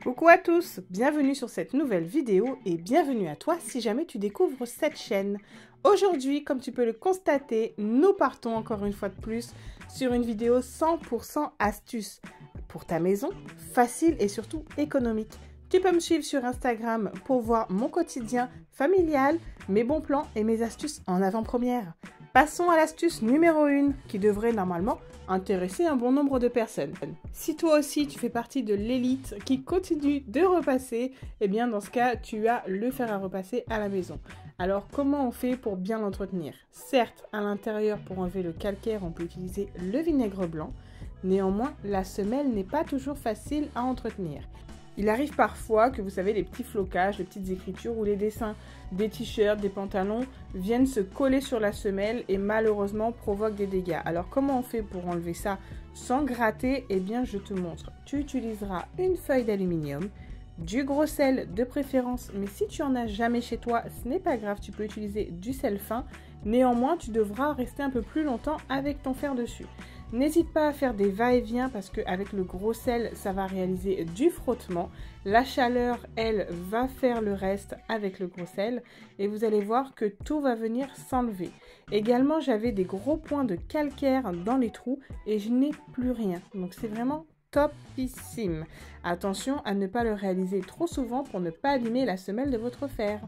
Coucou à tous, bienvenue sur cette nouvelle vidéo et bienvenue à toi si jamais tu découvres cette chaîne. Aujourd'hui, comme tu peux le constater, nous partons encore une fois de plus sur une vidéo 100% astuces pour ta maison, facile et surtout économique. Tu peux me suivre sur Instagram pour voir mon quotidien familial, mes bons plans et mes astuces en avant-première. Passons à l'astuce numéro 1 qui devrait normalement intéresser un bon nombre de personnes. Si toi aussi tu fais partie de l'élite qui continue de repasser, eh bien dans ce cas tu as le fer à repasser à la maison. Alors comment on fait pour bien l'entretenir? Certes, à l'intérieur pour enlever le calcaire on peut utiliser le vinaigre blanc, néanmoins la semelle n'est pas toujours facile à entretenir. Il arrive parfois que vous savez les petits flocages, les petites écritures ou les dessins des t-shirts, des pantalons viennent se coller sur la semelle et malheureusement provoquent des dégâts. Alors comment on fait pour enlever ça sans gratter? Eh bien je te montre. Tu utiliseras une feuille d'aluminium, du gros sel de préférence, mais si tu en as jamais chez toi, ce n'est pas grave, tu peux utiliser du sel fin. Néanmoins, tu devras rester un peu plus longtemps avec ton fer dessus. N'hésite pas à faire des va-et-vient parce qu'avec le gros sel, ça va réaliser du frottement. La chaleur, elle, va faire le reste avec le gros sel et vous allez voir que tout va venir s'enlever. Également, j'avais des gros points de calcaire dans les trous et je n'ai plus rien. Donc c'est vraiment topissime. Attention à ne pas le réaliser trop souvent pour ne pas abîmer la semelle de votre fer.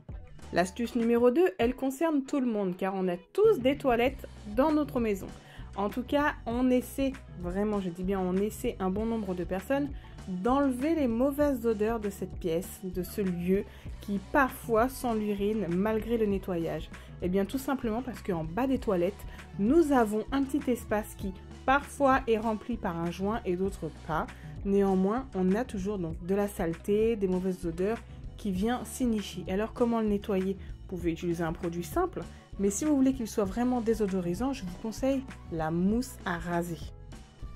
L'astuce numéro 2, elle concerne tout le monde car on a tous des toilettes dans notre maison. En tout cas, on essaie, vraiment je dis bien on essaie un bon nombre de personnes d'enlever les mauvaises odeurs de cette pièce, de ce lieu qui parfois sent l'urine malgré le nettoyage. Eh bien tout simplement parce qu'en bas des toilettes, nous avons un petit espace qui parfois est rempli par un joint et d'autres pas. Néanmoins, on a toujours donc de la saleté, des mauvaises odeurs qui vient s'initier. Alors comment le nettoyer? Vous pouvez utiliser un produit simple, mais si vous voulez qu'il soit vraiment désodorisant, je vous conseille la mousse à raser.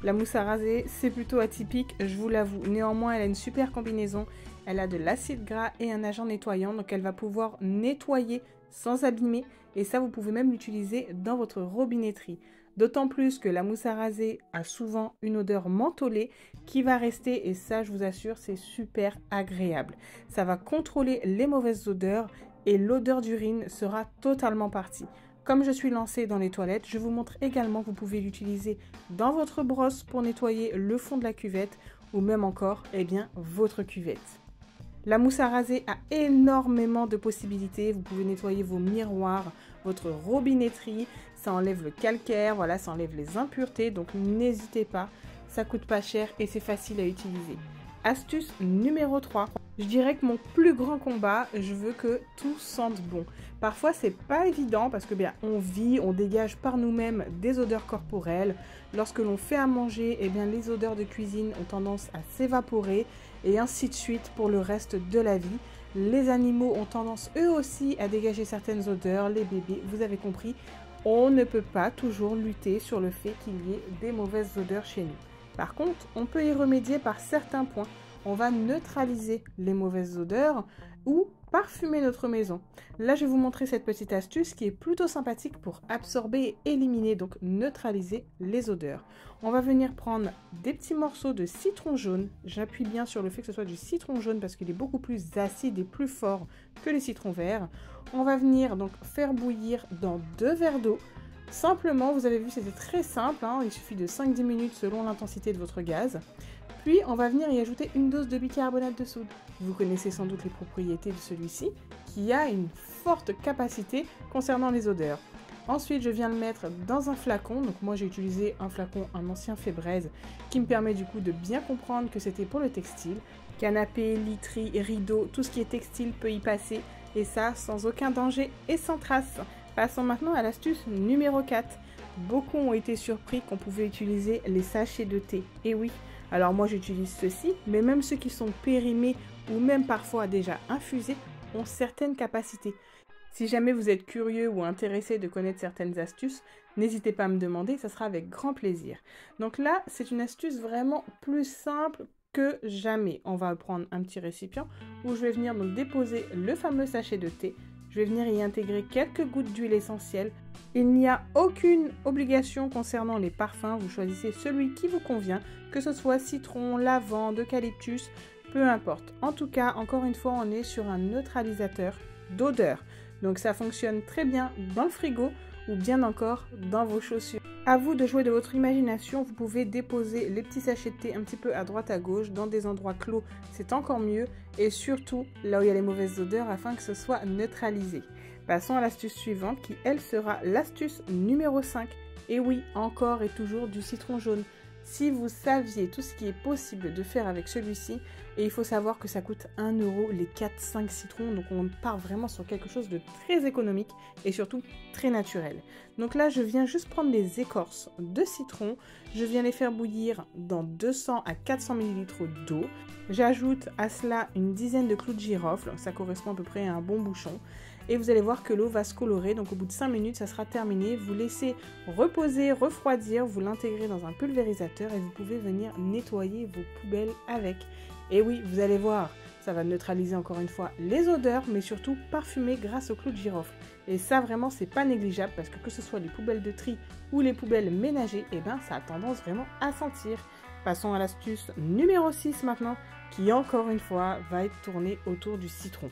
La mousse à raser, c'est plutôt atypique, je vous l'avoue. Néanmoins, elle a une super combinaison. Elle a de l'acide gras et un agent nettoyant, donc elle va pouvoir nettoyer sans abîmer. Et ça, vous pouvez même l'utiliser dans votre robinetterie. D'autant plus que la mousse à raser a souvent une odeur mentholée qui va rester et ça, je vous assure, c'est super agréable. Ça va contrôler les mauvaises odeurs et l'odeur d'urine sera totalement partie. Comme je suis lancée dans les toilettes, je vous montre également que vous pouvez l'utiliser dans votre brosse pour nettoyer le fond de la cuvette ou même encore, eh bien, votre cuvette. La mousse à raser a énormément de possibilités. Vous pouvez nettoyer vos miroirs, votre robinetterie, ça enlève le calcaire, voilà, ça enlève les impuretés, donc n'hésitez pas, ça coûte pas cher et c'est facile à utiliser. Astuce numéro 3. Je dirais que mon plus grand combat, je veux que tout sente bon. Parfois, c'est pas évident parce que bien, on vit, on dégage par nous-mêmes des odeurs corporelles. Lorsque l'on fait à manger, eh bien, les odeurs de cuisine ont tendance à s'évaporer et ainsi de suite pour le reste de la vie. Les animaux ont tendance eux aussi à dégager certaines odeurs, les bébés, vous avez compris. On ne peut pas toujours lutter sur le fait qu'il y ait des mauvaises odeurs chez nous. Par contre, on peut y remédier par certains points. On va neutraliser les mauvaises odeurs ou parfumer notre maison. Là, je vais vous montrer cette petite astuce qui est plutôt sympathique pour absorber et éliminer, donc neutraliser les odeurs. On va venir prendre des petits morceaux de citron jaune. J'appuie bien sur le fait que ce soit du citron jaune parce qu'il est beaucoup plus acide et plus fort que les citrons verts. On va venir donc faire bouillir dans 2 verres d'eau. Simplement, vous avez vu, c'était très simple, hein, il suffit de 5-10 minutes selon l'intensité de votre gaz. Puis, on va venir y ajouter une dose de bicarbonate de soude. Vous connaissez sans doute les propriétés de celui-ci, qui a une forte capacité concernant les odeurs. Ensuite, je viens le mettre dans un flacon. Donc moi, j'ai utilisé un flacon, un ancien Febreze, qui me permet du coup de bien comprendre que c'était pour le textile. Canapé, literie, rideau, tout ce qui est textile peut y passer. Et ça, sans aucun danger et sans trace. Passons maintenant à l'astuce numéro 4. Beaucoup ont été surpris qu'on pouvait utiliser les sachets de thé. Et oui, alors moi j'utilise ceux-ci, mais même ceux qui sont périmés ou même parfois déjà infusés ont certaines capacités. Si jamais vous êtes curieux ou intéressé de connaître certaines astuces, n'hésitez pas à me demander, ça sera avec grand plaisir. Donc là, c'est une astuce vraiment plus simple que jamais. On va prendre un petit récipient où je vais venir donc déposer le fameux sachet de thé. Je vais venir y intégrer quelques gouttes d'huile essentielle. Il n'y a aucune obligation concernant les parfums. Vous choisissez celui qui vous convient, que ce soit citron, lavande, eucalyptus. peu importe. En tout cas, encore une fois, on est sur un neutralisateur d'odeur. Donc ça fonctionne très bien dans le frigo ou bien encore dans vos chaussures. À vous de jouer de votre imagination, vous pouvez déposer les petits sachets de thé un petit peu à droite à gauche, dans des endroits clos, c'est encore mieux, et surtout là où il y a les mauvaises odeurs afin que ce soit neutralisé. Passons à l'astuce suivante qui, elle, sera l'astuce numéro 5. Et oui, encore et toujours du citron jaune. Si vous saviez tout ce qui est possible de faire avec celui-ci, et il faut savoir que ça coûte 1 € les 4-5 citrons, donc on part vraiment sur quelque chose de très économique et surtout très naturel. Donc là, je viens juste prendre les écorces de citron, je viens les faire bouillir dans 200 à 400 ml d'eau. J'ajoute à cela une dizaine de clous de girofle, ça correspond à peu près à un bon bouchon. Et vous allez voir que l'eau va se colorer, donc au bout de 5 minutes, ça sera terminé. Vous laissez reposer, refroidir, vous l'intégrez dans un pulvérisateur et vous pouvez venir nettoyer vos poubelles avec. Et oui, vous allez voir, ça va neutraliser encore une fois les odeurs, mais surtout parfumer grâce au clou de girofle. Et ça vraiment, c'est pas négligeable parce que ce soit les poubelles de tri ou les poubelles ménagées, eh ben, ça a tendance vraiment à sentir. Passons à l'astuce numéro 6 maintenant, qui encore une fois va être tournée autour du citron.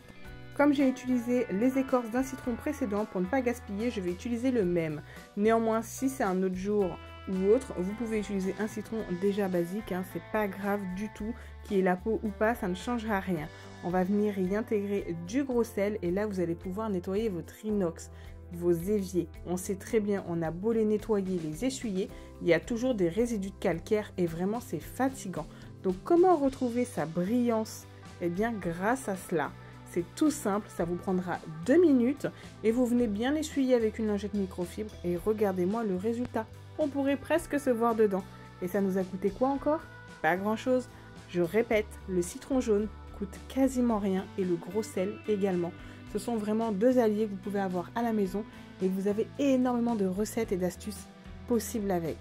Comme j'ai utilisé les écorces d'un citron précédent, pour ne pas gaspiller, je vais utiliser le même. Néanmoins, si c'est un autre jour ou autre, vous pouvez utiliser un citron déjà basique, hein, c'est pas grave du tout, qu'il y ait la peau ou pas, ça ne changera rien. On va venir y intégrer du gros sel et là vous allez pouvoir nettoyer votre inox, vos éviers. On sait très bien, on a beau les nettoyer, les essuyer, il y a toujours des résidus de calcaire et vraiment c'est fatigant. Donc comment retrouver sa brillance? Eh bien grâce à cela. C'est tout simple, ça vous prendra 2 minutes et vous venez bien l'essuyer avec une lingette microfibre et regardez-moi le résultat. On pourrait presque se voir dedans. Et ça nous a coûté quoi encore? Pas grand chose. Je répète, le citron jaune coûte quasiment rien et le gros sel également. Ce sont vraiment deux alliés que vous pouvez avoir à la maison et vous avez énormément de recettes et d'astuces possibles avec.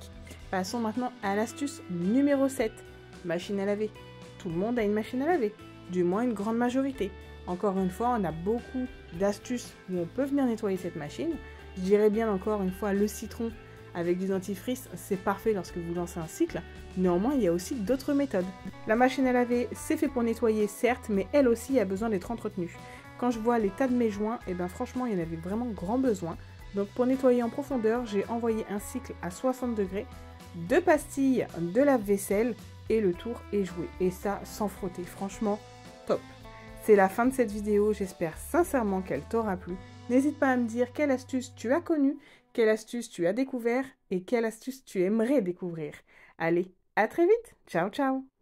Passons maintenant à l'astuce numéro 7, machine à laver. Tout le monde a une machine à laver, du moins une grande majorité. Encore une fois, on a beaucoup d'astuces où on peut venir nettoyer cette machine. Je dirais bien encore une fois le citron avec du dentifrice, c'est parfait lorsque vous lancez un cycle. Néanmoins, il y a aussi d'autres méthodes. La machine à laver, c'est fait pour nettoyer certes, mais elle aussi a besoin d'être entretenue. Quand je vois l'état de mes joints, et ben franchement, il y en avait vraiment grand besoin. Donc pour nettoyer en profondeur, j'ai envoyé un cycle à 60 degrés, 2 pastilles de lave-vaisselle et le tour est joué. Et ça, sans frotter, franchement, top. C'est la fin de cette vidéo, j'espère sincèrement qu'elle t'aura plu. N'hésite pas à me dire quelle astuce tu as connue, quelle astuce tu as découvert et quelle astuce tu aimerais découvrir. Allez, à très vite, ciao ciao.